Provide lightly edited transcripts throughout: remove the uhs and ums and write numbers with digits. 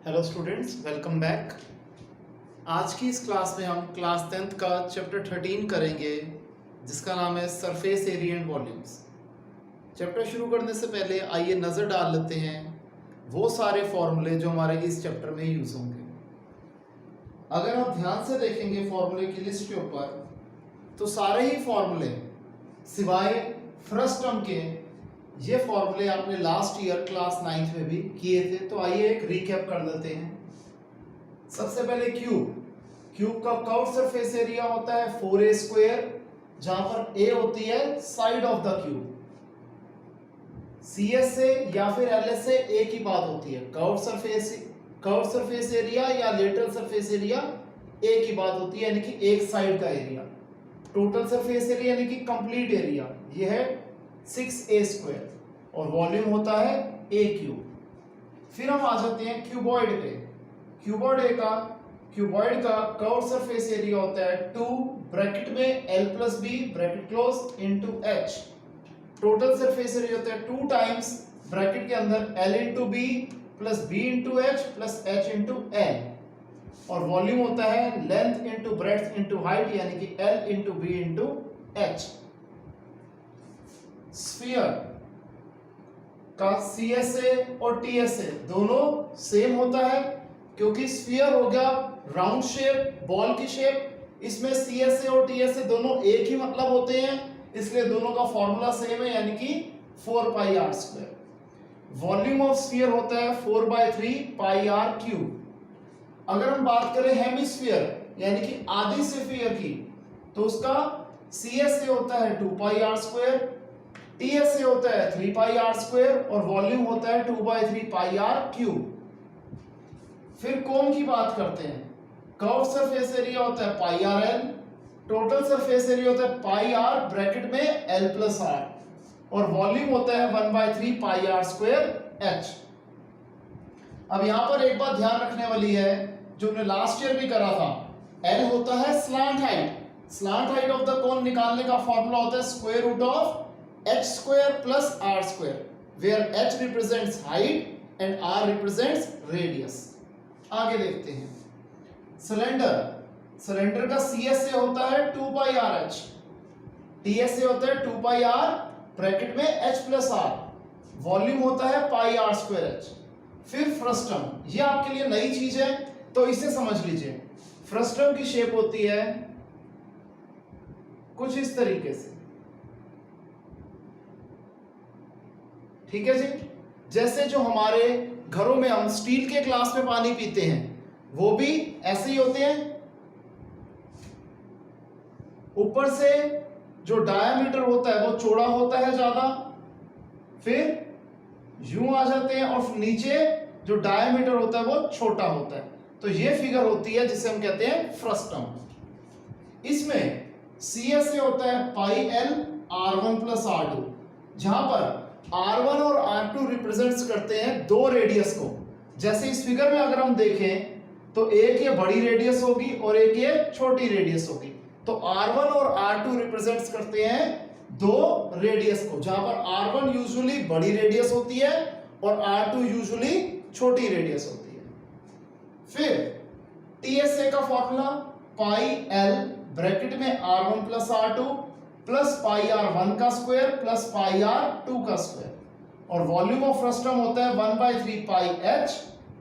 Hello students, welcome back. आज की इस क्लास में हम क्लास 10th का चैप्टर 13 करेंगे जिसका नाम है surface area and volumes. Chapter शुरू करने से पहले आइए नज़र डाल लेते हैं वो सारे फॉर्मूले जो हमारे इस चैप्टर में यूज़ होंगे। अगर आप ध्यान से देखेंगे फॉर्मूले की लिस्ट के ऊपर तो सारे ही फॉर्मूले सिवाय फर्स्ट टर्म के ये फॉर्मूले आपने लास्ट ईयर क्लास 9th में भी किए थे। तो आइए एक रीकैप कर लेते हैं। सबसे पहले क्यूब का कर्व सरफेस एरिया होता है 4a स्क्वायर, जहां पर a होती है side of the cube. CS से या फिर LS से a की बात होती है। कर्व सरफेस एरिया या लेटरल सरफेस एरिया a की बात होती है, यानी कि एक साइड का एरिया। टोटल सरफेस एरिया यानी कि कंप्लीट एरिया ये है 6a स्क्वायर और वॉल्यूम होता है a क्यूब। फिर हम आ जाते हैं क्यूबॉइड पे। क्यूबॉइड का कर्व सरफेस एरिया होता है 2 ब्रैकेट में l plus b bracket close into h। Total surface area होता है 2 टाइम्स ब्रैकेट के अंदर l into b plus b into h plus h into l, और वॉल्यूम होता है length into breadth into height यानी कि l into b into h। Sphere का CSA और TSA दोनों सेम होता है, क्योंकि स्फीयर हो गया राउंड शेप, बॉल की शेप। इसमें CSA और TSA दोनों एक ही मतलब होते हैं, इसलिए दोनों का फॉर्मूला सेम है, यानी कि 4 पाई r square. Volume of sphere होता है 4/3 पाई r क्यूब। अगर हम बात करें हेमिस्फीयर यानी कि आधी स्फीयर की, तो उसका CSA होता है 2 पाई r स्क्वायर, TSA होता है 3 पाई r स्क्वायर और वॉल्यूम होता है 2/3 पाई r क्यूब। फिर कोन की बात करते हैं। कर्व सरफेस एरिया होता है पाई r l, total surface area होता है पाई r ब्रैकेट में l प्लस r और वॉल्यूम होता है 1/3 पाई r स्क्वायर h। अब यहां पर एक बात ध्यान रखने वाली है जो हमने लास्ट ईयर भी करा था। l होता है slant height of the cone निकालने का फॉर्मूला होता है square root of h square plus r square, where h represents height and r represents radius. आगे देखते हैं सिलेंडर का CSA होता है 2 पाई r h, TSA होता है 2 पाई r ब्रैकेट में h प्लस r, वॉल्यूम होता है पाई r स्क्वायर h। फिर फ्रस्टम, ये आपके लिए नई चीज है तो इसे समझ लीजिए। फ्रस्टम की शेप होती है कुछ इस तरीके से, ठीक है जी। जैसे जो हमारे घरों में हम स्टील के ग्लास में पानी पीते हैं वो भी ऐसे ही होते हैं। ऊपर से जो डायामीटर होता है वो चौड़ा होता है ज्यादा, फिर यूं आ जाते हैं और नीचे जो डायामीटर होता है वो छोटा होता है। तो ये फिगर होती है जिसे हम कहते हैं फ्रस्टम। इसमें CSA होता है पाई l r1 प्लस r2, जहां पर r1 और r2 रिप्रेजेंट्स करते हैं दो रेडियस को। जैसे इस फिगर में अगर हम देखें तो एक ये बड़ी रेडियस होगी और एक ये छोटी रेडियस होगी। तो r1 और r2 रिप्रेजेंट्स करते हैं दो रेडियस को, जहां पर r1 यूजुअली बड़ी रेडियस होती है और r2 यूजुअली छोटी रेडियस होती है। फिर TSA का फॉर्मूला पाई l ब्रैकेट में r1 plus r2 plus pi r1 का स्क्वायर प्लस पाई r2 का स्क्वायर, और वॉल्यूम ऑफ फ्रस्टम होता है 1/3 पाई h,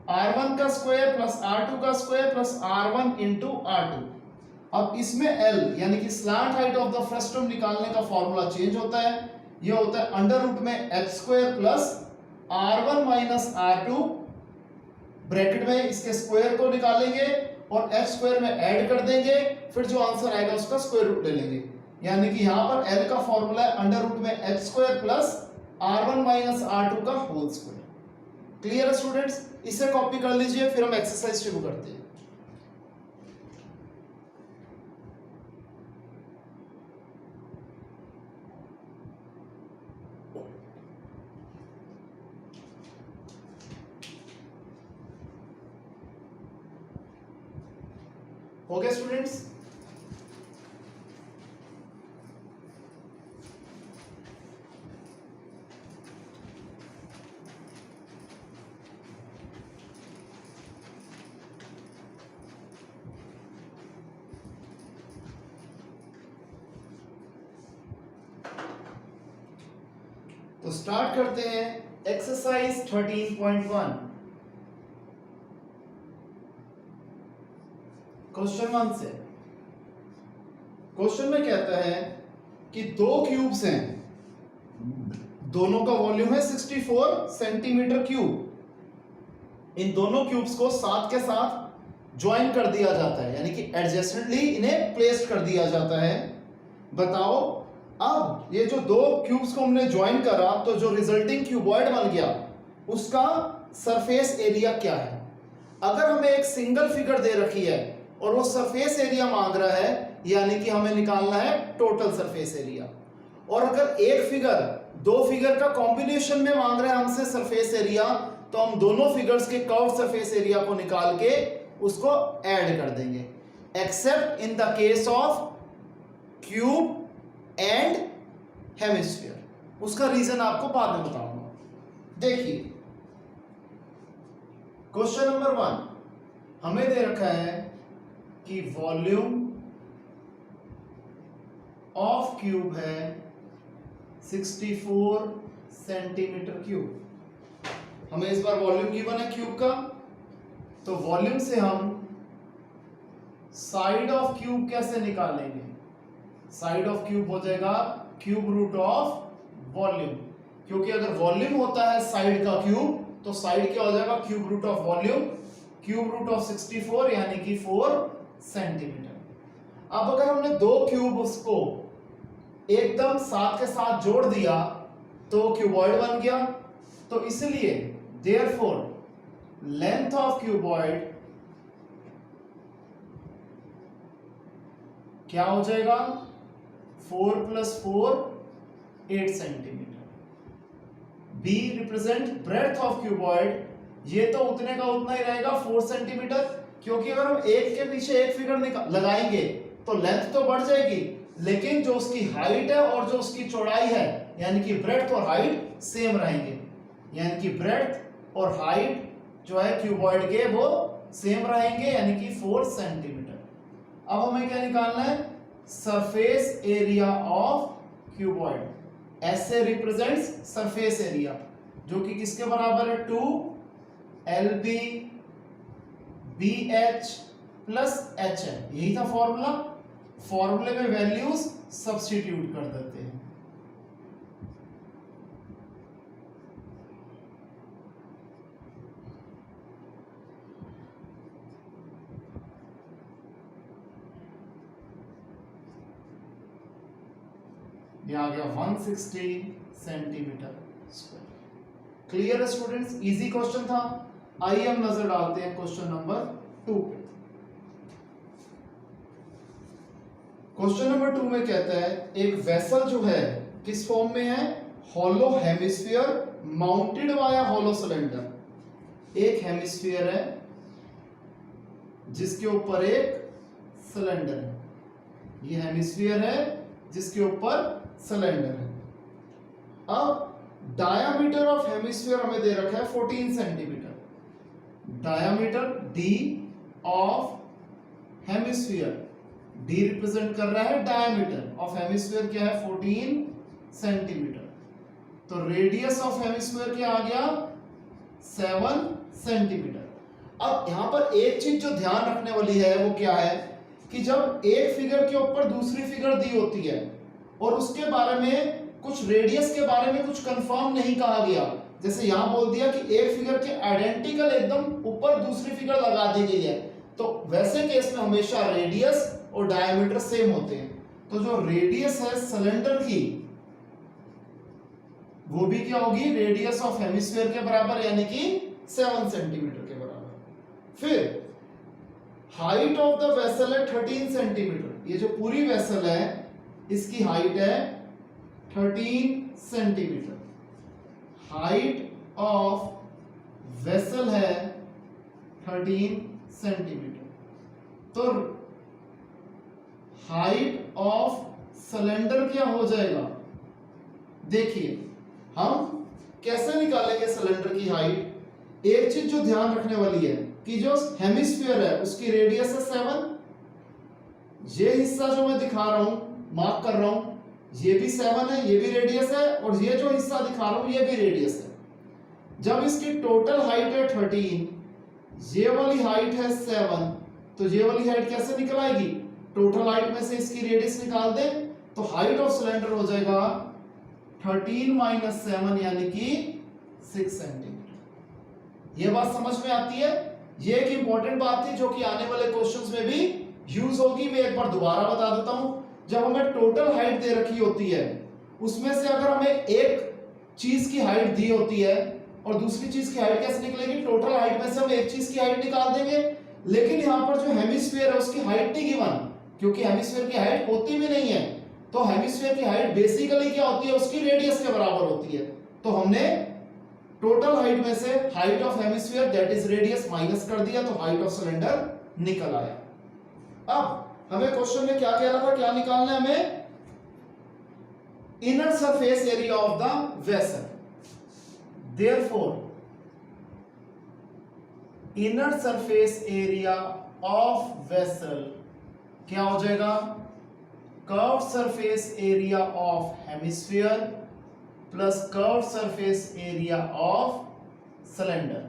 r1 का स्क्वायर प्लस r2 का square plus r1 into r2। अब इसमें l यानी कि slant height of the frustum निकालने का फॉर्मूला चेंज होता है। यह होता है अंडर रूट में h square plus r1 minus r2, bracket में इसके स्क्वायर को निकालेंगे और h स्क्वायर में ऐड कर देंगे, फिर जो आंसर आएगा उसका स्क्वायर रूट ले लेंगे। यानी कि यहां पर l का फॉर्मूला है अंडर रूट में h square plus r1 minus r2 का होल स्क्वायर। क्लियर है स्टूडेंट्स? इसे कॉपी कर लीजिए, फिर हम एक्सरसाइज शुरू करते हैं। हो गया स्टूडेंट्स? तो स्टार्ट करते हैं एक्सरसाइज 13.1। क्वेश्चन 1 से। क्वेश्चन में कहता है कि दो क्यूब्स हैं, दोनों का वॉल्यूम है 64 सेंटीमीटर क्यूब। इन दोनों क्यूब्स को साथ के साथ ज्वाइन कर दिया जाता है, यानी कि एडजेसेंटली इन्हें प्लेस्ड कर दिया जाता है। बताओ अब ये जो दो क्यूब्स को हमने ज्वाइन करा तो जो रिजल्टिंग क्यूबॉइड बन गया उसका सरफेस एरिया क्या है। अगर हमें एक सिंगल फिगर दे रखी है और वो सरफेस एरिया मांग रहा है, यानी कि हमें निकालना है टोटल सरफेस एरिया। और अगर एक फिगर दो फिगर का कॉम्बिनेशन में मांग रहा है हमसे सरफेस एरिया, तो हम दोनों फिगर्स के कर्व सरफेस एरिया को निकाल के उसको ऐड कर देंगे, accept in the case of cube and hemisphere. उसका रीजन आपको बाद में बताऊंगा। देखिए क्वेश्चन नंबर 1 हमें दे रखा है कि वॉल्यूम ऑफ क्यूब है 64 सेंटीमीटर क्यूब। हमें इस बार वॉल्यूम गिवन है क्यूब का, तो वॉल्यूम से हम साइड ऑफ क्यूब कैसे निकालेंगे। साइड ऑफ क्यूब हो जाएगा क्यूब रूट ऑफ वॉल्यूम, क्योंकि अगर वॉल्यूम होता है साइड का क्यूब तो साइड क्या हो जाएगा cube root of volume, cube root of 64 यानी कि 4 सेंटीमीटर। अब अगर हमने दो क्यूब्स को एकदम साथ के साथ जोड़ दिया तो क्यूबॉइड बन गया। तो इसलिए देयरफॉर लेंथ ऑफ क्यूबॉइड क्या हो जाएगा 4 + 4 8 centimetre. B represent breadth of cuboid, ये तो उतने का उतना ही रहेगा 4 सेंटीमीटर, क्योंकि अगर हम एक के पीछे एक फिगर लगाएंगे तो लेंथ तो बढ़ जाएगी, लेकिन जो उसकी हाइट है और जो उसकी चौड़ाई है यानी कि ब्रेड्थ और हाइट सेम रहेंगे, यानी कि ब्रेड्थ और हाइट जो है क्यूबॉइड के वो सेम रहेंगे, यानी कि 4 सेंटीमीटर। अब हमें क्या निकालना है सरफेस एरिया ऑफ क्यूबॉइड। ऐसे रिप्रेजेंट्स सरफेस एरिया जो कि किसके बराबर है 2 LB BH + HN। यही था फॉर्मूला, फॉर्मूले में वैल्यूज सब्स्टिट्यूट कर देते हैं। ये आ गया 160 सेंटीमीटर स्क्वायर। क्लियर है स्टूडेंट्स, इजी क्वेश्चन था। आइए हम नजर डालते हैं क्वेश्चन नंबर 2 पे। क्वेश्चन नंबर 2 में कहता है एक वेसल जो है किस फॉर्म में है hollow hemisphere mounted via hollow cylinder. एक हेमिस्फीयर है जिसके ऊपर एक सिलेंडर है, ये हेमिस्फीयर है जिसके ऊपर सिलेंडर है। अब डायामीटर ऑफ हेमिस्फीयर हमें दे रखा है 14 centimetre. Diameter D of hemisphere, D represent कर रहा है डायामीटर ऑफ हेमिस्फीयर क्या है 14 सेंटीमीटर। तो रेडियस ऑफ हेमिस्फीयर क्या आ गया 7 सेंटीमीटर। अब यहां पर एक चीज जो ध्यान रखने वाली है वो क्या है कि जब एक फिगर के ऊपर दूसरी फिगर दी होती है और उसके बारे में कुछ रेडियस के बारे में कुछ कंफर्म नहीं कहा गया, जैसे यहां बोल दिया कि एक फिगर के आइडेंटिकल एकदम ऊपर दूसरी फिगर लगा दी गई है, तो वैसे केस में हमेशा रेडियस और डायमीटर सेम होते हैं। तो जो रेडियस है सिलेंडर की वो भी क्या होगी रेडियस ऑफ हेमिस्फीयर के बराबर, यानी कि 7 सेंटीमीटर के बराबर। फिर हाइट ऑफ द वेसल है 13 सेंटीमीटर। ये जो पूरी वेसल है इसकी हाइट है 13 सेंटीमीटर। हाइट ऑफ वेसल है 13 सेंटीमीटर। तो हाइट ऑफ सिलेंडर क्या हो जाएगा, देखिए हम कैसे निकालेंगे सिलेंडर की हाइट। एक चीज जो ध्यान रखने वाली है कि जो हेमिस्फीयर है उसकी रेडियस है 7। ये हिस्सा जो मैं दिखा रहा हूं मार्क कर रहा हूं ये भी 7 है, ये भी रेडियस है, और ये जो हिस्सा दिखा रहा हूं ये भी रेडियस है। जब इसकी टोटल हाइट है 13, ये वाली हाइट है 7, तो ये वाली हाइट कैसे निकल आएगी? टोटल हाइट में से इसकी रेडियस निकाल दें तो हाइट ऑफ सिलेंडर हो जाएगा 13 माइनस 7 यानी कि 6 सेंटीमीटर। ये बात समझ में आती है? ये एक इंपॉर्टेंट बात थी जो कि आने वाले क्वेश्चंस में भी यूज होगी। मैं एक बार दोबारा बता देता हूं। जब हमें टोटल हाइट दे रखी होती है, उसमें से अगर हमें एक चीज की हाइट दी होती है और दूसरी चीज की हाइट कैसे निकलेगी? टोटल हाइट में से हम एक चीज की हाइट निकाल देंगे, लेकिन यहां पर जो हेमिस्फीयर है उसकी हाइट नहीं गिवन, क्योंकि हेमिस्फीयर की हाइट होती भी नहीं है। तो हेमिस्फीयर की हाइट बेसिकली क्या होती है? उसकी रेडियस के बराबर होती है। तो हमने टोटल हाइट में से height of hemisphere that is radius minus कर दिया, तो हाइट ऑफ सिलेंडर निकल आया। अब हमें क्वेश्चन में क्या कह रहा था, क्या निकालना है हमें? Inner surface area of the vessel. Therefore inner surface area of vessel क्या हो जाएगा? Curved surface area of hemisphere plus curved surface area of cylinder.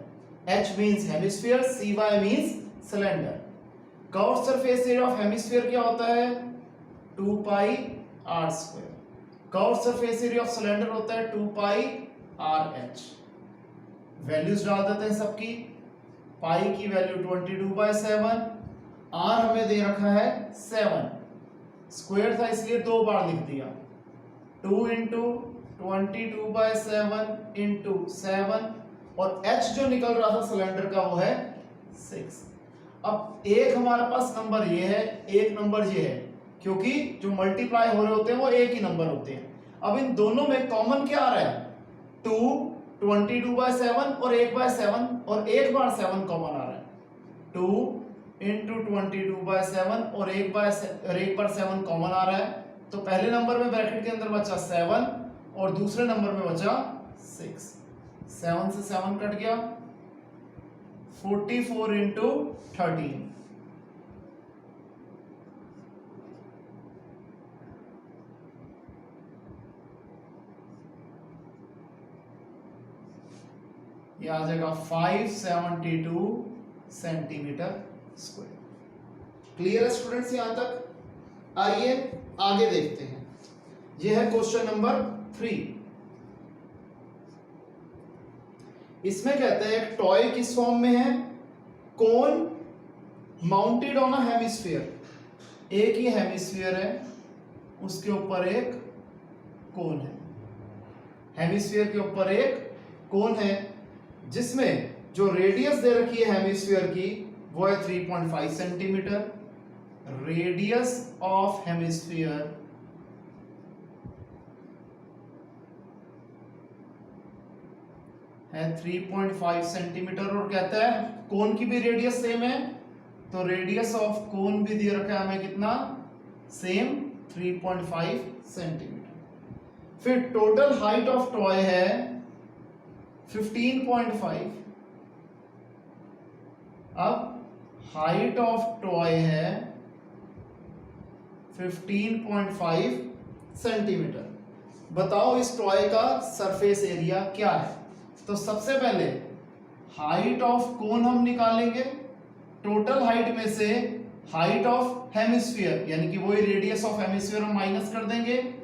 H means hemisphere, CY means cylinder। Curved surface area of hemisphere क्या होता है? 2 पाई r square. Curved surface area of cylinder होता है 2 पाई RH। Values डाल देते हैं सबकी। पाई की वैल्यू 22/7, r हमें दे रखा है 7, स्क्वायर था इसलिए 2 बार लिख दिया। 2 इंटू 22/7 इंटू 7, और h जो निकल रहा था सिलेंडर का वो है 6। अब एक हमारे पास नंबर ये है, एक नंबर ये है, क्योंकि जो मल्टीप्लाई हो रहे होते हैं वो एक ही नंबर होते हैं। अब इन दोनों में कॉमन क्या आ रहा है? 2 22/7 और 1/7, और 1/7 कॉमन आ रहा है। 2 इंटू 22/7 और 1/7 कॉमन आ रहा है, तो पहले नंबर में ब्रैकेट के अंदर बचा 7 और दूसरे नंबर में बचा 6। 7 से 7 कट गया। 44 इंटू 13, ये आ जाएगा 572 सेंटीमीटर स्क्वायर। क्लियर है स्टूडेंट्स यहां तक? आइए आगे देखते हैं। यह है क्वेश्चन नंबर 3। इसमें कहते हैं एक टॉय किस फॉर्म में है? कोन माउंटेड ऑन अ हेमिस्फीयर। एक ही हेमिस्फीयर है, उसके ऊपर एक कोन है। हेमिस्फीयर के ऊपर एक कोन है जिसमें जो रेडियस दे रखी है हेमिस्फीयर की वो है 3.5 सेंटीमीटर। रेडियस ऑफ हेमिस्फीयर है 3.5 सेंटीमीटर, और कहता है कोन की भी रेडियस सेम है, तो रेडियस ऑफ कोन भी दे रखा है हमें कितना? Same 3.5 centimetre. फिर टोटल हाइट ऑफ टॉय है 15.5। अब हाइट ऑफ टॉय है 15.5 सेंटीमीटर। बताओ इस टॉय का सरफेस एरिया क्या है? तो सबसे पहले हाइट ऑफ कोन हम निकालेंगे। टोटल हाइट में से हाइट ऑफ हेमिस्फीयर यानी कि वही रेडियस ऑफ हेमिस्फीयर हम माइनस कर देंगे।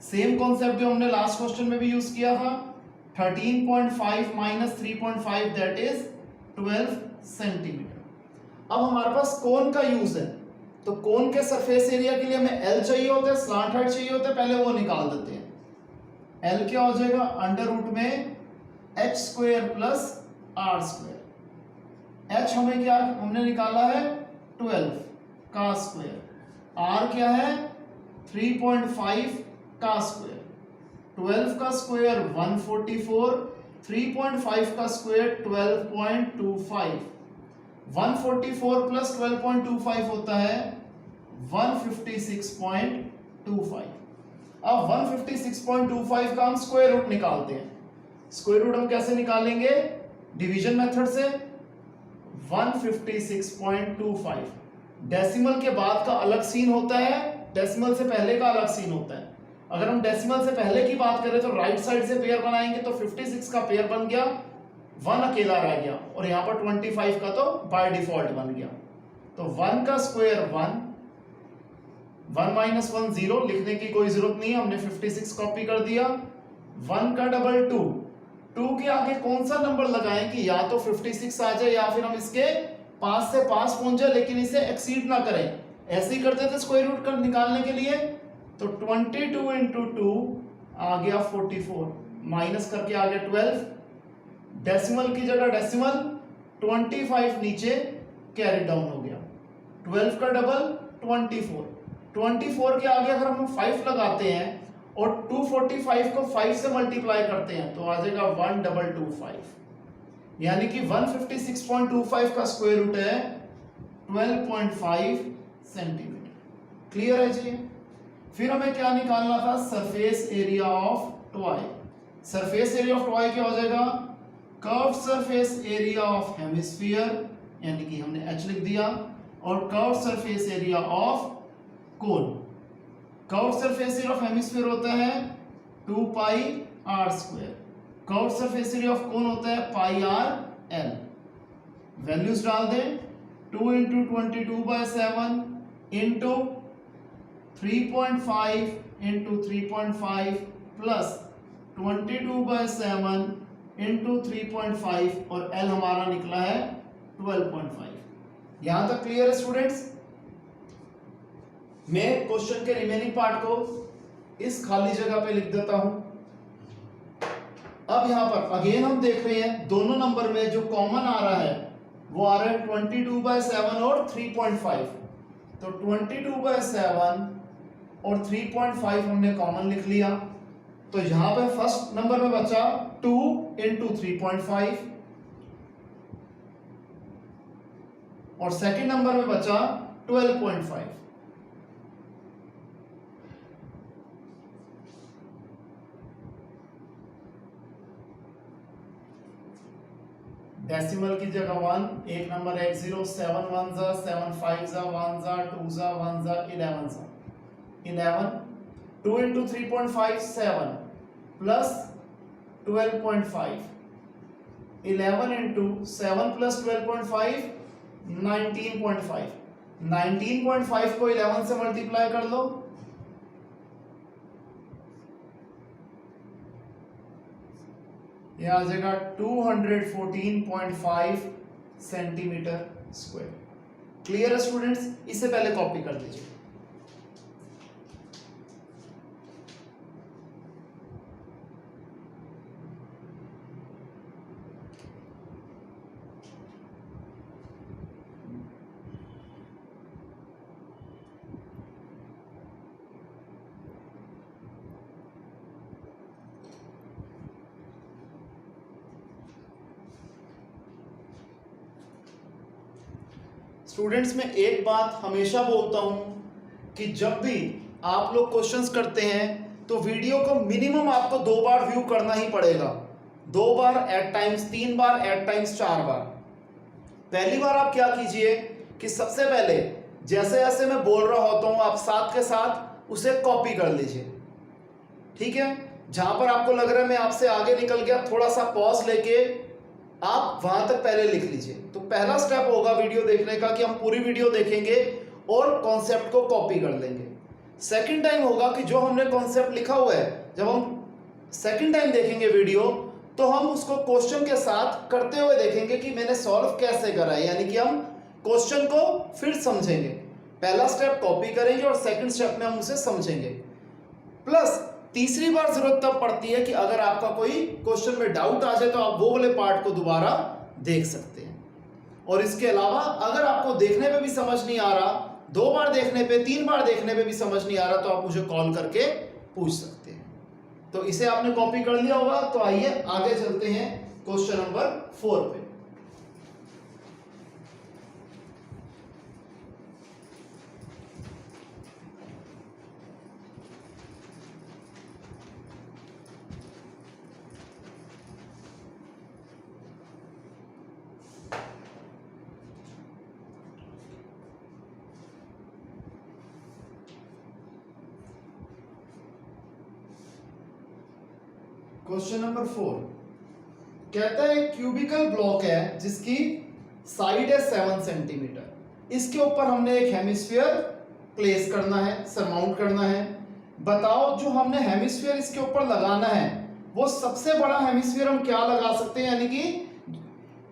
सेम कॉन्सेप्ट जो हमने लास्ट क्वेश्चन में भी यूज किया था। 13.5 माइनस 3.5 दैट इज 12 सेंटीमीटर। अब हमारे पास कोन का यूज है, तो कोन के सरफेस एरिया के लिए हमें एल चाहिए होता है, स्लांट हाइट चाहिए होता है, पहले वो निकाल देते हैं। एल क्या हो जाएगा? अंडर रूट में h square plus r square. H हमें क्या हमने निकाला है? 12 का स्क्वायर। आर क्या है? 3.5 का स्क्वायर। 12 का स्क्वायर 144, 3.5 का स्क्वायर 12.25। 144 प्लस 12.25 होता है 156.25। अब 156.25 का हम स्क्वायर रूट निकालते हैं। स्क्वायर रूट हम कैसे निकालेंगे? डिवीजन मेथड से। 156.25 डेसिमल के बाद का अलग सीन होता है, डेसिमल से पहले का अलग सीन होता है। अगर हम डेसिमल से पहले की बात करें तो राइट साइड से पेयर बनाएंगे तो 56 का पेयर बन गया, 1 अकेला रह गया, और यहाँ पर 25 का तो बाय डिफॉल्ट बन गया। तो 1 का स्क्वायर 1, 1 माइनस 1 0, लिखने की कोई जरूरत नहीं है, हमने 56 कॉपी कर दिया। 1 का डबल 2, 2 के आगे कौन सा नंबर लगाएं कि या तो 56 आ जाए या फिर हम इसके 5 से पास पहुंच जाए लेकिन इसे एक्सीड ना करें। ऐसे ही करते थे स्क्वायर रूट कर निकालने के लिए। तो 22 इंटू 2 आ गया 44, माइनस करके आ गया 12, डेसिमल की जगह डेसिमल, 25 नीचे कैरी डाउन हो गया। 12 का डबल 24, 24 के आगे अगर हम 5 लगाते हैं और 245 को 5 से मल्टीप्लाई करते हैं तो आ जाएगा 1225, यानी कि 156.25 का स्क्वायर रूट है 12.5 सेंटीमीटर। क्लियर है जी। फिर हमें क्या निकालना था, surface area of toy. Surface area of toy क्या हो जाएगा, curve surface area of hemisphere, यानी कि हमने h लिख दिया, और curve surface area of cone. Curve surface area of hemisphere होता है 2 पाई r square, curve surface area of कोन होता है पाई r l। वैल्यूज डाल दें, 2 into 22/7 into 3.5 into 3.5 plus 22/7 into 3.5, और l हमारा निकला है 12.5। यहां तक क्लियर है स्टूडेंट्स। मैं क्वेश्चन के रिमेनिंग पार्ट को इस खाली जगह पे लिख देता हूं। अब यहां पर अगेन हम देख रहे हैं दोनों नंबर में जो कॉमन आ रहा है वो आ रहा है 22/7 और 3.5। तो 22/7 और 3.5 हमने कॉमन लिख लिया। तो यहां पे फर्स्ट नंबर में बचा 2 इंटू 3.5 और सेकंड नंबर में बचा 12.5। डेसिमल की जगह 1, एक नंबर 1 0, 7 1 जा 7 5 जा 1 जा 2 जा 1 जा 11 जा 11, 2 इंटू 3.5 7 प्लस 12.5, 11 इंटू 7 प्लस 12.5 19.5, 19.5 को 11 से मल्टीप्लाई कर लो, यह आ जाएगा 214.5 सेंटीमीटर स्क्वायर। क्लियर है स्टूडेंट्स। इससे पहले कॉपी कर लीजिए। स्टूडेंट्स मैं एक बात हमेशा बोलता हूं कि जब भी आप लोग क्वेश्चंस करते हैं तो वीडियो को मिनिमम आपको 2 बार व्यू करना ही पड़ेगा। 2 बार एट टाइम्स, 3 बार एट टाइम्स, 4 बार। पहली बार आप क्या कीजिए कि सबसे पहले जैसे जैसे मैं बोल रहा होता हूं आप साथ के साथ उसे कॉपी कर लीजिए, ठीक है। जहां पर आपको लग रहा है मैं आपसे आगे निकल गया, थोड़ा सा पॉज लेके आप वहां तक पहले लिख लीजिए। तो पहला स्टेप होगा वीडियो देखने का कि हम पूरी वीडियो देखेंगे और कॉन्सेप्ट को कॉपी कर लेंगे। सेकंड टाइम होगा कि जो हमने कॉन्सेप्ट लिखा हुआ है जब हम सेकंड टाइम देखेंगे वीडियो तो हम उसको क्वेश्चन के साथ करते हुए देखेंगे कि मैंने सॉल्व कैसे करा है, यानी कि हम क्वेश्चन को फिर समझेंगे। पहला स्टेप कॉपी करेंगे और सेकंड स्टेप में हम उसे समझेंगे। प्लस तीसरी बार जरूरत तब पड़ती है कि अगर आपका कोई क्वेश्चन में डाउट आ जाए तो आप वो वाले पार्ट को दोबारा देख सकते हैं। और इसके अलावा अगर आपको देखने पे भी समझ नहीं आ रहा, 2 बार देखने पे, 3 बार देखने पे भी समझ नहीं आ रहा, तो आप मुझे कॉल करके पूछ सकते हैं। तो इसे आपने कॉपी कर लिया होगा। तो आइए आगे चलते हैं क्वेश्चन नंबर 4 पे। क्वेश्चन नंबर 4 कहता है क्यूबिकल ब्लॉक है जिसकी साइड है 7 सेंटीमीटर, इसके ऊपर हमने एक हेमिस्फीयर प्लेस करना है, सरमाउंट करना है। बताओ जो हमने हेमिस्फीयर इसके ऊपर लगाना है वो सबसे बड़ा हेमिस्फीयर हम क्या लगा सकते हैं, यानी कि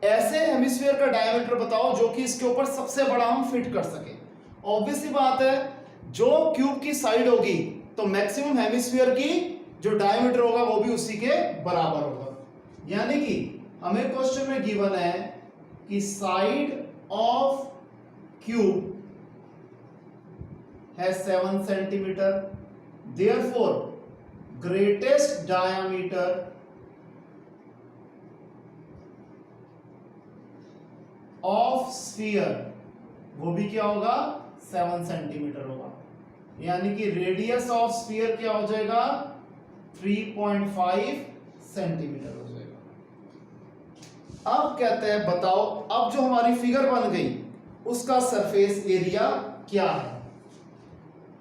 ऐसे हेमिस्फीयर का डायमीटर बताओ जो कि इसके ऊपर सबसे बड़ा हम फिट कर सके। ऑब्वियसली बात है, जो क्यूब की साइड होगी तो मैक्सिमम हेमिस्फीयर की जो डायमीटर होगा वो भी उसी के बराबर होगा। यानी कि हमें क्वेश्चन में गिवन है कि साइड ऑफ क्यूब है 7 centimetre, therefore greatest diameter of sphere वो भी क्या होगा 7 सेंटीमीटर होगा। यानी कि रेडियस ऑफ स्फीयर क्या हो जाएगा 3.5 सेंटीमीटर हो जाएगा। अब कहते हैं बताओ, अब जो हमारी फिगर बन गई उसका सरफेस एरिया क्या है।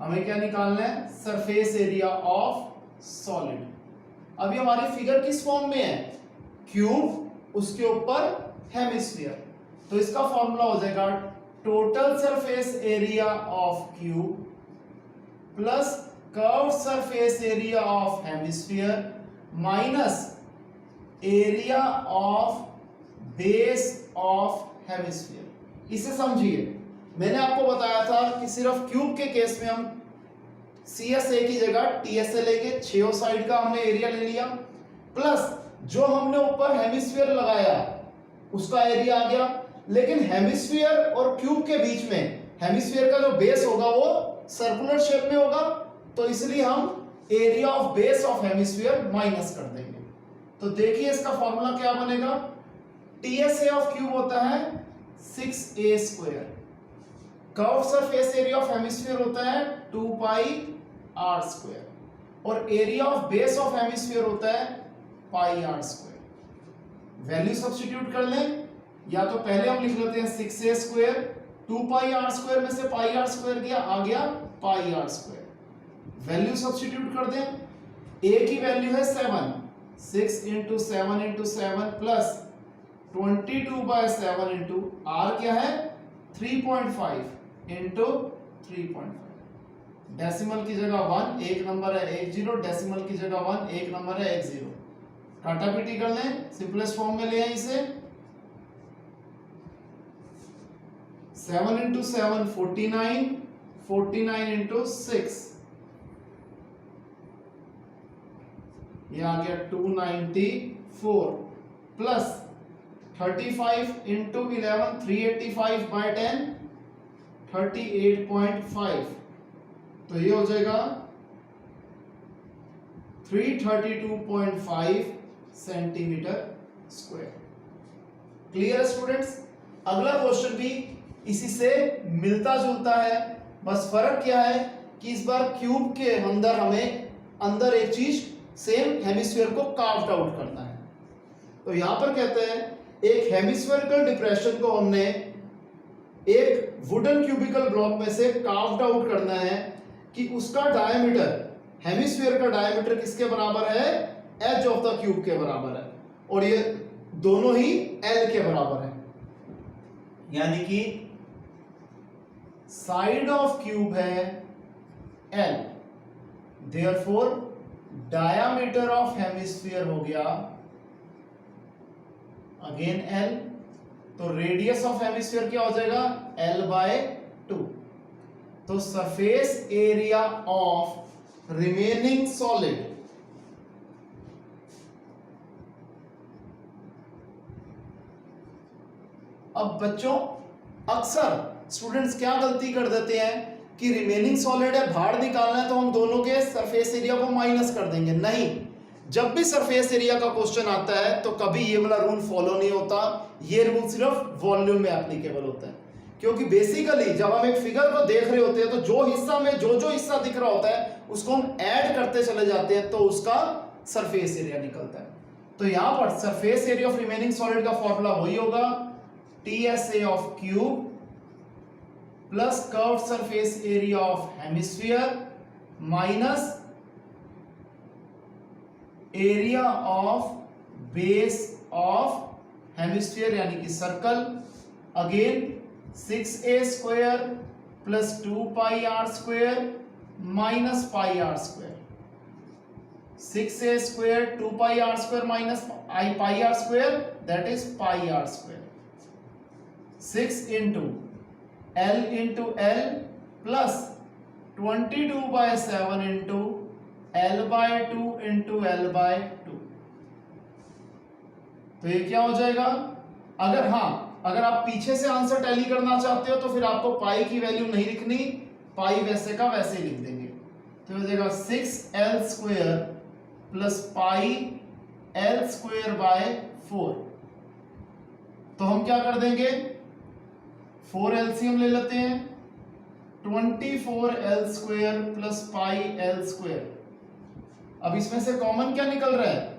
हमें क्या निकालना है, सरफेस एरिया ऑफ सॉलिड। अभी हमारी फिगर किस फॉर्म में है, क्यूब, उसके ऊपर हेमिस्फीयर, तो इसका फॉर्मूला हो जाएगा total surface area of cube plus curve surface area of hemisphere minus area of base of hemisphere. इसे समझिए, मैंने आपको बताया था कि सिर्फ क्यूब के केस में हम CSA की जगह TSA लेके 6 साइड का हमने एरिया ले लिया, प्लस जो हमने ऊपर हेमिस्फीयर लगाया उसका एरिया आ गया। लेकिन हेमिस्फीयर और क्यूब के बीच में हेमिस्फीयर का जो बेस होगा वो सर्कुलर शेप में होगा, तो इसलिए हम area of base of hemisphere minus कर देंगे। तो देखिए इसका फॉर्मूला क्या बनेगा, TSA ऑफ क्यूब होता है 6a square, curve surface area of hemisphere होता है 2 पाई r स्क्वायर, और area of base of hemisphere होता है पाई r स्क्वायर। वैल्यू सब्स्टिट्यूट कर लें, या तो पहले हम लिख लेते हैं 6a स्क्वायर, 2 पाई r स्क्वायर में से पाई r स्क्वायर गया, आ गया पाई r स्क्वायर। वैल्यू सब्स्टिट्यूट कर दें, a की वैल्यू है 7, 6 into 7 into 7 plus 22/7 into r क्या है 3.5 इंटू 3.5। डेसिमल की जगह 1, एक नंबर है 1 0, डेसिमल की जगह 1, एक नंबर है 1 0। काटा पीटी कर लें, सिंपलेस्ट फॉर्म में ले आए इसे। 7 इंटू 7 49, 49 इंटू 6 ये आ गया 294 प्लस 35 इंटू 11 385/10 38.5, तो ये हो जाएगा 332.5 सेंटीमीटर स्क्वायर। Clear students. अगला क्वेश्चन भी इसी से मिलता जुलता है, बस फर्क क्या है कि इस बार क्यूब के अंदर हमें अंदर एक चीज सेम हेमिस्फीयर को कार्व्ड आउट करना है। तो यहां पर कहते हैं एक हेमिस्फेरिकल डिप्रेशन को हमने एक वुडन क्यूबिकल ब्लॉक में से कार्व्ड आउट करना है कि उसका डायमीटर, हेमिस्फीयर का डायमीटर किसके बराबर है, एज ऑफ द क्यूब के बराबर है, और ये दोनों ही L के बराबर है। यानी कि साइड ऑफ क्यूब है L, therefore diameter of hemisphere हो गया अगेन L, तो रेडियस ऑफ हेमिस्फीयर क्या हो जाएगा L/2। तो surface area of remaining solid अब बच्चों अक्सर स्टूडेंट्स क्या गलती कर देते हैं कि रिमेनिंग सॉलिड है, बाहर निकालना है तो हम दोनों के सरफेस एरिया को माइनस कर देंगे। नहीं, जब भी सरफेस एरिया का क्वेश्चन आता है तो कभी ये वाला रूल फॉलो नहीं होता, ये रूल सिर्फ वॉल्यूम में एप्लीकेबल होता है। क्योंकि बेसिकली जब हम एक फिगर को देख रहे होते हैं तो जो हिस्सा में जो हिस्सा दिख रहा होता है उसको हम ऐड करते चले जाते हैं तो उसका सरफेस एरिया निकलता है। तो यहां पर surface area of remaining solid का फॉर्मूला वही होगा TSA of cube plus curved surface area of hemisphere minus area of base of hemisphere यानी कि circle, again 6a² plus 2πr² minus πr², 6a² 2πr² minus πr², that is πr², 6 into L plus 22/7 into L/2 into L/2। तो ये क्या हो जाएगा? अगर आप पीछे से आंसर टैली करना चाहते हो तो फिर आपको पाई की वैल्यू नहीं लिखनी, पाई वैसे का वैसे ही लिख देंगे। तो हो जाएगा 6l² प्लस πl²/4। तो हम क्या कर देंगे, 4 एलसीएम ले लेते हैं, 24l² प्लस πl²। अब इसमें से कॉमन क्या निकल रहा है?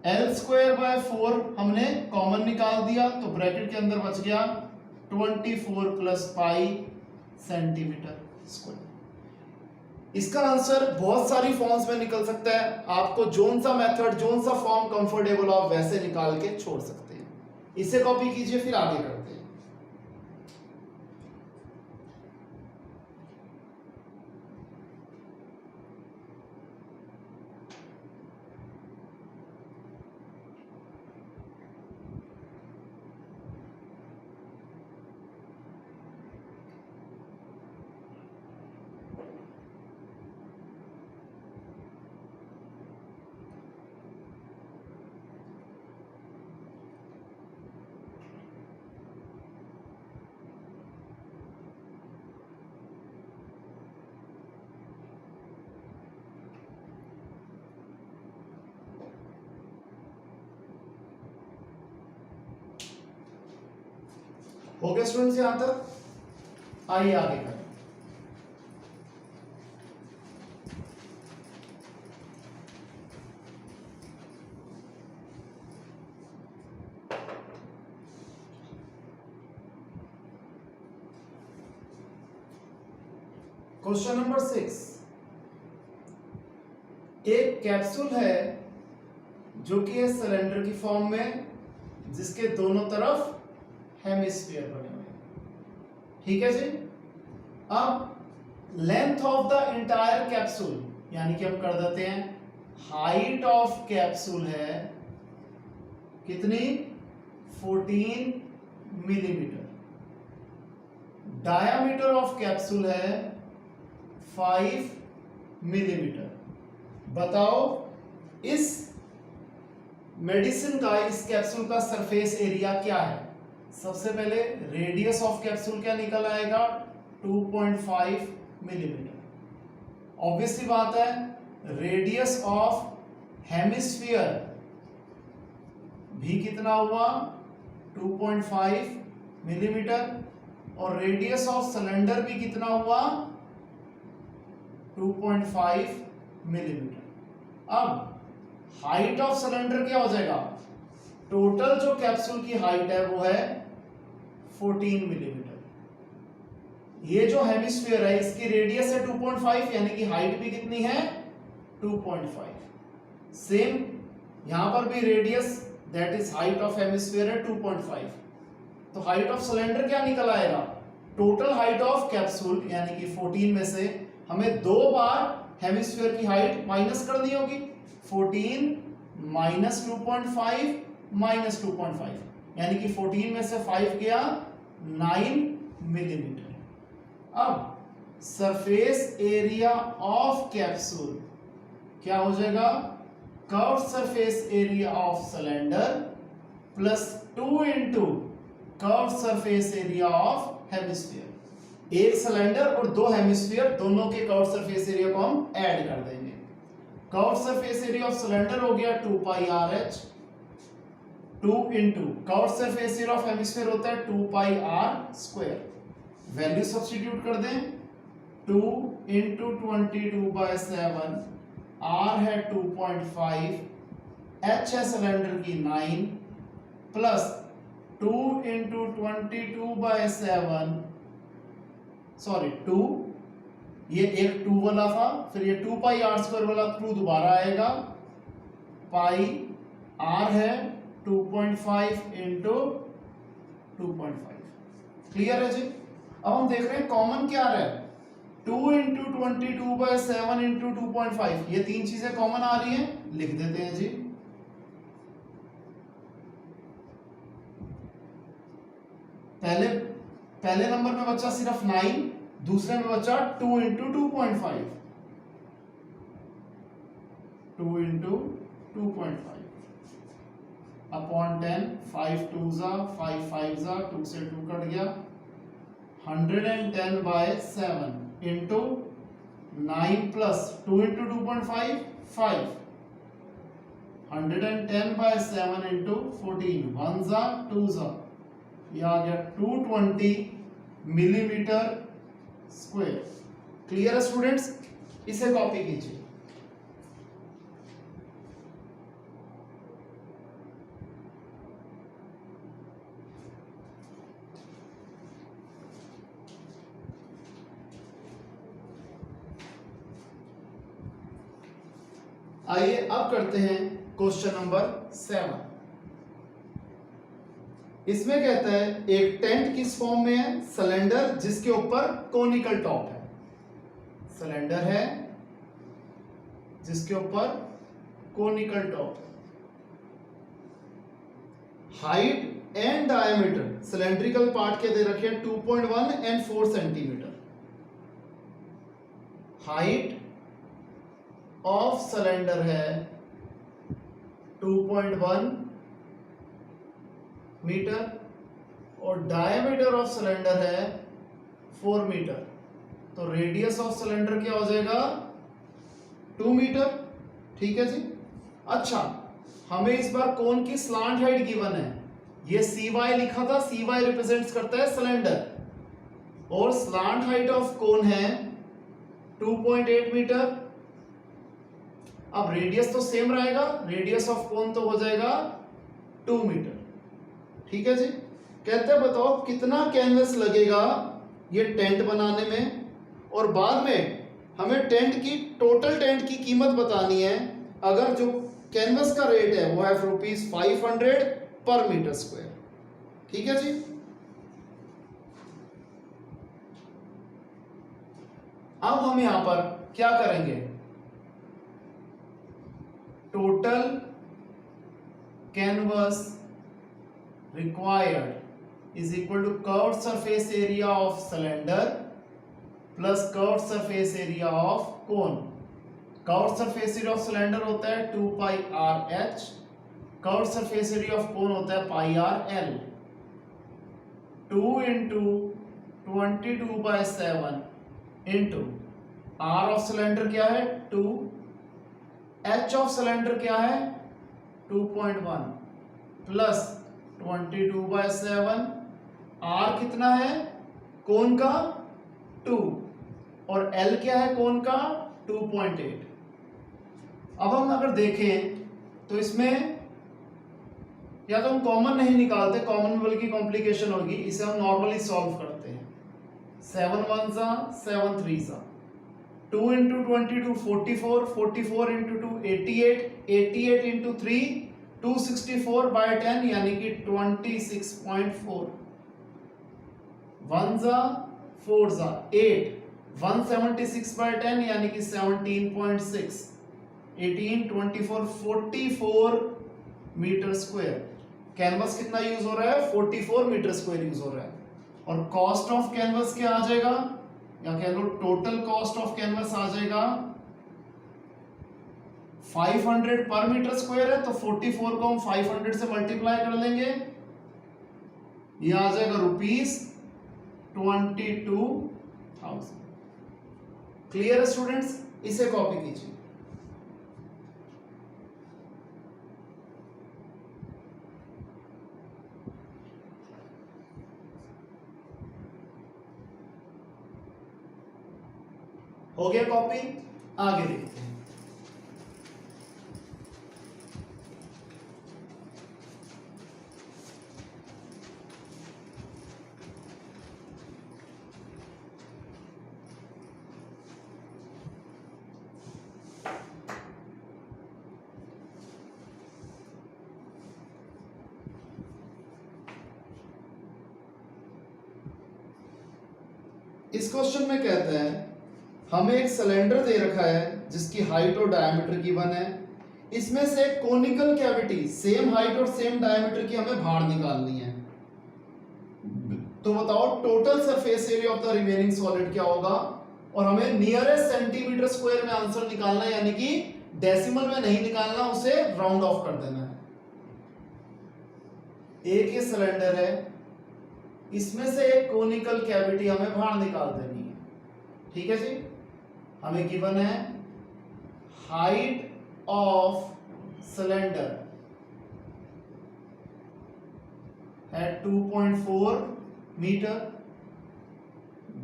l²/4 हमने कॉमन निकाल दिया, तो ब्रैकेट के अंदर बच गया 24 प्लस पाई सेंटीमीटर स्क्वायर। इसका आंसर बहुत सारी फॉर्म्स में निकल सकता है, आपको जोन सा मेथड, जोन सा फॉर्म कंफर्टेबल हो आप वैसे निकाल के छोड़ सकते हैं। इसे कॉपी कीजिए, फिर आगे करते हैं। हो गया स्टूडेंट्स यहां तक? आइए आगे करें। क्वेश्चन नंबर 6, एक कैप्सूल है जो कि है सिलेंडर की फॉर्म में, जिसके दोनों तरफ हेमिस्फीयर बने हुए हैं, ठीक है जी। अब length of the entire capsule, यानी कि हम कर देते हैं हाइट ऑफ कैप्सूल है कितनी, 14 मिलीमीटर, डायामीटर ऑफ कैप्सूल है 5 मिलीमीटर। बताओ इस मेडिसिन का, इस कैप्सूल का सरफेस एरिया क्या है? सबसे पहले रेडियस ऑफ कैप्सूल क्या निकल आएगा, 2.5 मिलीमीटर। ऑब्वियसली बात है, रेडियस ऑफ हेमिस्फीयर भी कितना हुआ, 2.5 मिलीमीटर, और रेडियस ऑफ सिलेंडर भी कितना हुआ, 2.5 मिलीमीटर। अब हाइट ऑफ सिलेंडर क्या हो जाएगा, टोटल जो कैप्सूल की हाइट है वो है 14 मिलीमीटर। ये जो हेमिस्फीयर है इसकी रेडियस है 2.5, यानी कि हाइट भी कितनी है, 2.5। सेम यहां पर भी radius that is height of hemisphere है 2.5। तो हाइट ऑफ सिलेंडर क्या निकल आएगा, टोटल हाइट ऑफ कैप्सूल यानी कि 14 में से हमें 2 बार हेमिस्फीयर की हाइट माइनस करनी होगी, 14 माइनस 2.5 माइनस 2.5, यानी कि 14 में से 5 गया 9 मिलीमीटर। अब सरफेस एरिया ऑफ कैप्सूल क्या हो जाएगा, curve surface area of cylinder plus 2 into curve surface area of hemisphere. एक सिलेंडर और 2 हेमिस्फीयर दोनों के कर्व सरफेस एरिया को हम ऐड कर देंगे। Curve surface area of cylinder हो गया 2πRh, 2 into curve surface area of hemisphere होता है 2πr²। वैल्यू सब्स्टिट्यूट कर दें, 2 इंटू 22/7, r है 2.5, h है सिलेंडर की 9, प्लस 2 इंटू 22/7, सॉरी 2 ये एक 2 वाला था, फिर ये 2 पाई आर स्क्वायर वाला 2 दोबारा आएगा, पाई आर है 2.5 इंटू 2.5। क्लियर है जी। अब हम देख रहे हैं कॉमन क्या आ रहा है, 2 इंटू 22/7 इंटू 2.5, ये तीन चीजें कॉमन आ रही हैं, लिख देते हैं जी। पहले नंबर में बचा सिर्फ 9, दूसरे में बचा 2 इंटू 2.5, 2 इंटू 2.5 अपॉन 10, 5 2 जा 5 5 जा 2 से 2 कट गया, 110/7 इंटू 9 प्लस 2 इंटू 2.5 5, 110/7 इंटू 14, 1 जा 2 जा, ये आ गया 220 मिलीमीटर स्क्वायर। क्लियर है स्टूडेंट्स, इसे कॉपी कीजिए। आइए अब करते हैं क्वेश्चन नंबर 7। इसमें कहता है एक टेंट किस फॉर्म में है, सिलेंडर जिसके ऊपर कोनिकल टॉप है, सिलेंडर है जिसके ऊपर conical top, height and diameter cylindrical part के दे रखे हैं 2.1 and 4 centimetre, height of cylinder है 2.1 मीटर और डायमीटर ऑफ सिलेंडर है 4 मीटर, तो रेडियस ऑफ सिलेंडर क्या हो जाएगा 2 मीटर। ठीक है जी। अच्छा, हमें इस बार कोन की स्लांट हाइट गिवन है, ये CY लिखा था, CY रिप्रेजेंट्स करता है सिलेंडर, और स्लांट हाइट ऑफ कोन है 2.8 मीटर। अब रेडियस तो सेम रहेगा, रेडियस ऑफ कोन तो हो जाएगा 2 मीटर। ठीक है जी। कहते हैं बताओ कितना कैनवस लगेगा ये टेंट बनाने में, और बाद में हमें टेंट की टोटल टेंट की कीमत बतानी है, अगर जो कैनवस का रेट है वो है ₹500 पर मीटर स्क्वायर। ठीक है जी। अब हम यहां पर क्या करेंगे, total canvas required is equal to curved surface area of cylinder plus curved surface area of cone। curved surface area of cylinder होता है 2 pi r h, curved surface area of cone होता है pi r l। 2 into 22/7 into r of cylinder क्या है 2, h of cylinder क्या है 2.1 plus 22/7, R कितना है कोन का 2 और L क्या है कोन का 2.8। अब हम अगर देखें तो इसमें या तो हम कॉमन नहीं निकालते, कॉमन बल्कि कॉम्प्लिकेशन होगी, इसे हम नॉर्मली सॉल्व करते हैं। 7 1 जा 7 3 जा, 2 into 22 44, 44 into 2 88, 88 into 3 264/10 यानी कि 26.4, 1 जा 4 जा 8, 176/10 यानी कि 17.6, 18 24 44 मीटर स्क्वायर। कैनवस कितना यूज हो रहा है 44 मीटर स्क्वायर यूज हो रहा है, और कॉस्ट ऑफ कैनवस क्या आ जाएगा, या कह लो टोटल कॉस्ट ऑफ कैनवस आ जाएगा 500 पर मीटर स्क्वायर है, तो 44 को हम 500 से मल्टीप्लाई कर लेंगे, ये आ जाएगा ₹22,000। क्लियर है स्टूडेंट्स, इसे कॉपी कीजिए। हो गया कॉपी, आगे देखते हैं। इस क्वेश्चन में कहते हैं हमें एक सिलेंडर दे रखा है जिसकी हाइट और डायमीटर गिवन है, इसमें से कोनिकल कैविटी सेम हाइट और सेम डायमीटर की हमें बाहर निकालनी है। तो बताओ total surface area of the remaining solid क्या होगा, और हमें नियरेस्ट सेंटीमीटर स्क्वायर में आंसर निकालना है, यानी कि डेसिमल में नहीं निकालना, उसे राउंड ऑफ कर देना है। एक ये सिलेंडर है, इसमें से एक कोनिकल कैविटी हमें बाहर निकाल देनी है। ठीक है जी, हमें गिवन है हाइट ऑफ सिलेंडर है 2.4 मीटर,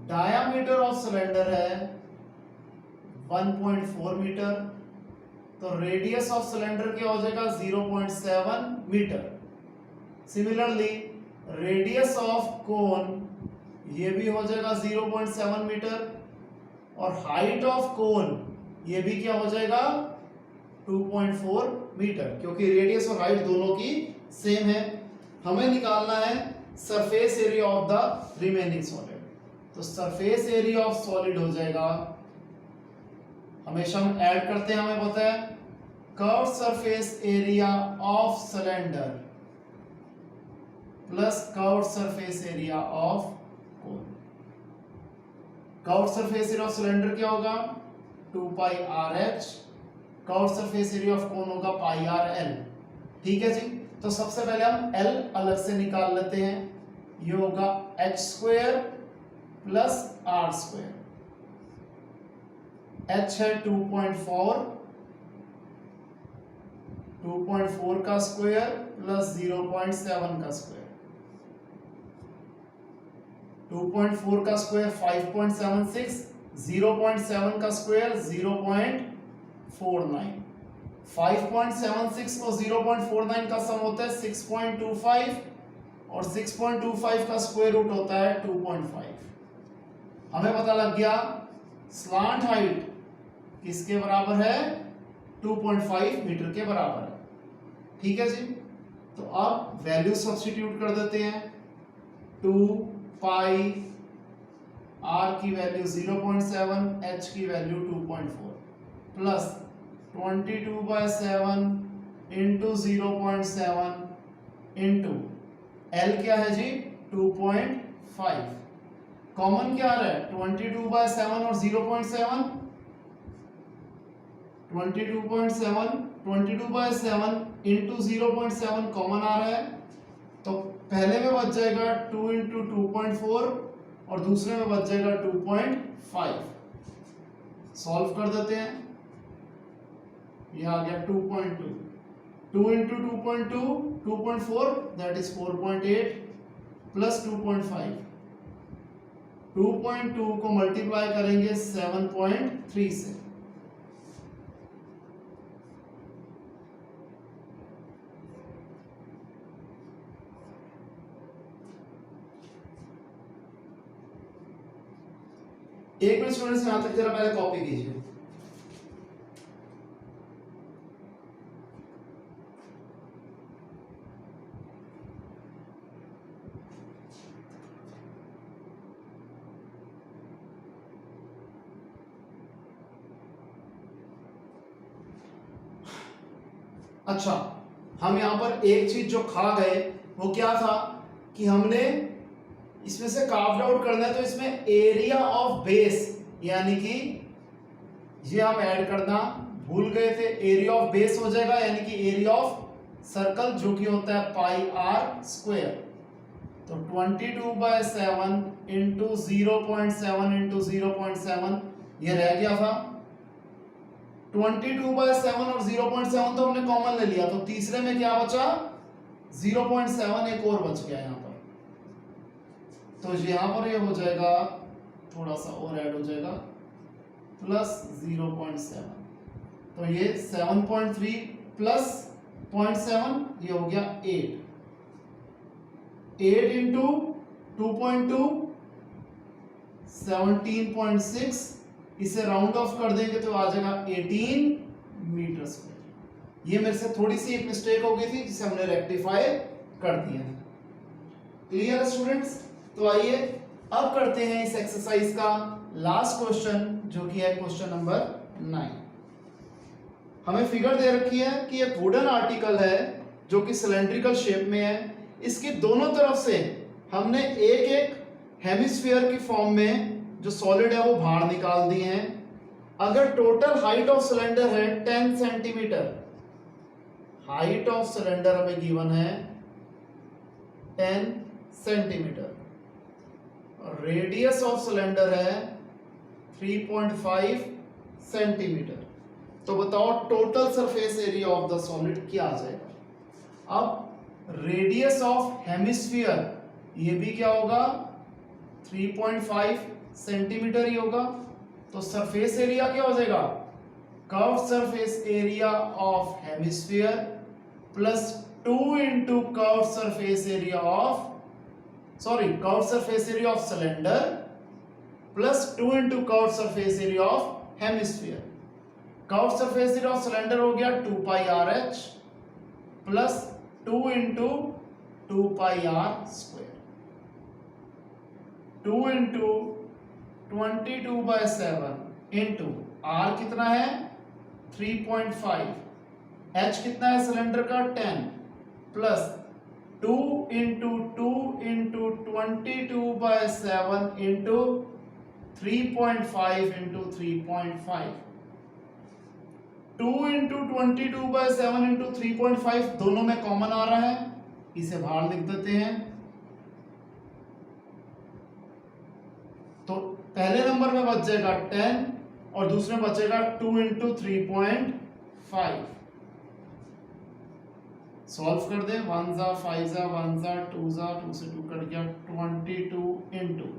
डायामीटर ऑफ सिलेंडर है 1.4 मीटर, तो रेडियस ऑफ सिलेंडर क्या हो जाएगा 0.7 metre. Similarly radius of cone ये भी हो जाएगा 0.7 मीटर, और हाइट ऑफ कोन ये भी क्या हो जाएगा 2.4 मीटर, क्योंकि रेडियस और हाइट दोनों की सेम है। हमें निकालना है surface area of the remaining solid. तो सरफेस एरिया ऑफ सॉलिड हो जाएगा, हमेशा हम ऐड करते हैं, हमें पता है curve surface area of cylinder plus curve surface area of cone. Curve surface area of cylinder क्या होगा 2 pi r h, curve surface area of cone होगा पाई आर एल। ठीक है जी, तो सबसे पहले हम L अलग से निकाल लेते हैं, ये होगा h square plus r square. h है 2.4 का स्क्वायर प्लस 0.7 का स्क्वायर। 2.4 का स्क्वायर 5.76, 0.7 का स्क्वायर 0.49, 5.76 को 0.49 का सम होता है 6.25, और 6.25 का स्क्वायर रूट होता है 2.5। हमें पता लग गया स्लांट हाइट किसके बराबर है 2.5 मीटर के बराबर है। ठीक है जी, तो अब वैल्यू सब्स्टिट्यूट कर देते हैं। 2 पाई r की वैल्यू 0.7, h की value 2.4 plus 22/7 into 0.7 into L क्या है जी 2.5, कॉमन क्या आ रहा है 22/7 और 0.7, 22/7 इंटू 0.7 कॉमन आ रहा है, तो पहले में बच जाएगा 2 इंटू 2.4 और दूसरे में बच जाएगा 2.5। सॉल्व कर देते हैं, यह आ गया 2.2, 2 इंटू 2.2 2.4 दैट इज 4.8 प्लस 2.5, 2.2 को मल्टीप्लाई करेंगे 7.3 से, एक मिनट स्टूडेंट्स यहां तक जरा पहले कॉपी कीजिए। अच्छा, हम यहां पर एक चीज जो खा गए वो क्या था कि हमने इसमें से कार्व आउट करना है, तो इसमें एरिया ऑफ बेस यानी कि ये हम ऐड करना भूल गए थे। एरिया ऑफ बेस हो जाएगा यानी कि एरिया ऑफ सर्कल जो कि होता है पाई आर स्क्वायर, तो 22/7 इंटू 0.7 इंटू 0.7 ये रह गया था। 22/7 और 0.7 तो हमने कॉमन ले लिया, तो तीसरे में क्या बचा 0.7 एक और बच गया यहाँ पर, तो यहाँ पर ये हो जाएगा थोड़ा सा और ऐड हो जाएगा प्लस 0.7, तो ये 7.3 प्लस 0.7 ये हो गया 8 इंटू 2.2 17.6, इसे राउंड ऑफ कर देंगे तो आ जाएगा 18 मीटर स्क्वायर। ये मेरे से थोड़ी सी एक मिस्टेक हो गई थी जिसे हमने रेक्टिफाई कर दिया है। क्लियर है स्टूडेंट्स? तो आइए अब करते हैं इस एक्सरसाइज का लास्ट क्वेश्चन, जो कि है क्वेश्चन नंबर 9। हमें फिगर दे रखी है कि एक वुडन आर्टिकल है जो कि सिलेंड्रिकल शेप में है। इसकी दोनों तरफ से हमने एक एक हेमिस्फीयर की फॉर्म में जो सॉलिड है वो बाहर निकाल दिए हैं। अगर टोटल हाइट ऑफ सिलेंडर है 10 सेंटीमीटर, हाइट ऑफ सिलेंडर हमें गिवन है 10 सेंटीमीटर, रेडियस ऑफ सिलेंडर है 3.5 सेंटीमीटर, तो बताओ total surface area of the solid क्या आ जाएगा। अब रेडियस ऑफ हेमिस्फीयर ये भी क्या होगा 3.5 सेंटीमीटर ही होगा, तो सरफेस एरिया क्या हो जाएगा curve surface area of hemisphere plus 2 into curve surface area of curve surface area of cylinder plus 2 into curve surface area of hemisphere. Curve surface area of cylinder हो गया 2 pi r h plus 2 into 2 pi r square, 2 into 22/7 into r कितना है 3.5, h कितना है cylinder का 10 plus 2 into 2 into 22/7 into 3.5 into 3.5, 2 into 22/7 into 3.5 दोनों में common आ रहा है, इसे बाहर लिख देते हैं। तो पहले नंबर में बच जाएगा 10 और दूसरे में बचेगा 2 इंटू 3.5। सॉल्व कर दे, 1 जा 5 जा 1 जा 2 जा 2 से 2 कट गया, 22 इंटू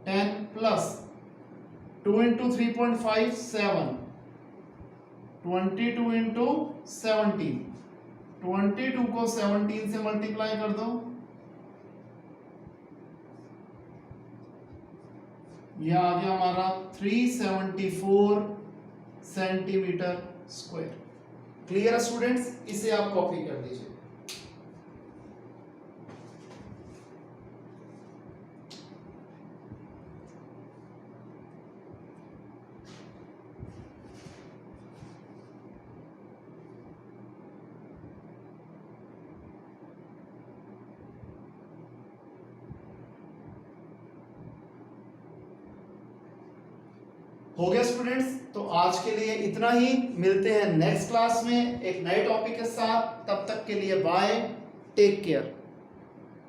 10 प्लस 2 इंटू 3.5 7, 22 इंटू 17, 22 को 17 से मल्टीप्लाई कर दो, यह आ गया हमारा 374 सेंटीमीटर स्क्वायर। क्लियर है स्टूडेंट्स, इसे आप कॉपी कर दीजिए। हो गया स्टूडेंट्स, तो आज के लिए इतना ही। मिलते हैं नेक्स्ट क्लास में एक नए टॉपिक के साथ। तब तक के लिए बाय, टेक केयर।